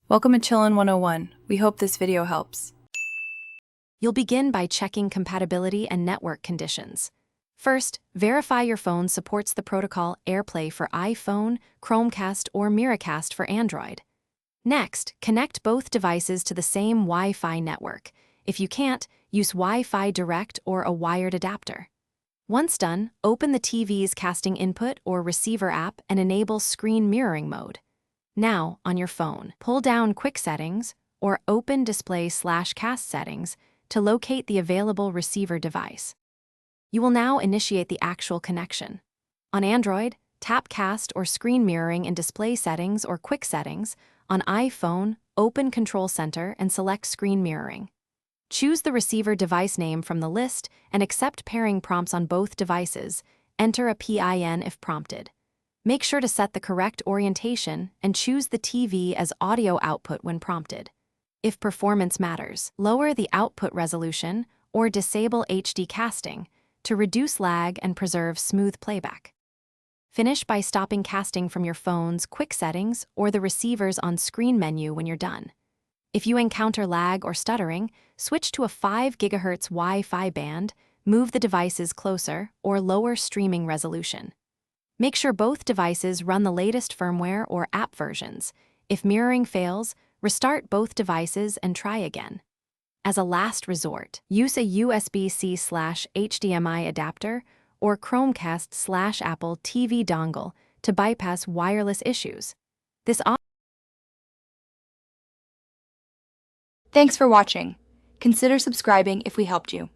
Welcome to Chillin' 101. We hope this video helps. You'll begin by checking compatibility and network conditions. First, verify your phone supports the protocol AirPlay for iPhone, Chromecast, or Miracast for Android. Next, connect both devices to the same Wi-Fi network. If you can't, use Wi-Fi Direct or a wired adapter. Once done, open the TV's casting input or receiver app and enable screen mirroring mode. Now, on your phone, pull down Quick Settings or Open Display/Cast Settings to locate the available receiver device. You will now initiate the actual connection. On Android, tap Cast or Screen Mirroring in Display Settings or Quick Settings. On iPhone, open Control Center and select Screen Mirroring. Choose the receiver device name from the list and accept pairing prompts on both devices. Enter a PIN if prompted. Make sure to set the correct orientation and choose the TV as audio output when prompted. If performance matters, lower the output resolution or disable HD casting to reduce lag and preserve smooth playback. Finish by stopping casting from your phone's Quick Settings or the receiver's on-screen menu when you're done. If you encounter lag or stuttering, switch to a 5 GHz Wi-Fi band, move the devices closer, or lower streaming resolution. Make sure both devices run the latest firmware or app versions. If mirroring fails, restart both devices and try again. As a last resort, use a USB-C/HDMI adapter or Chromecast/Apple TV dongle to bypass wireless issues. Thanks for watching. Consider subscribing if we helped you.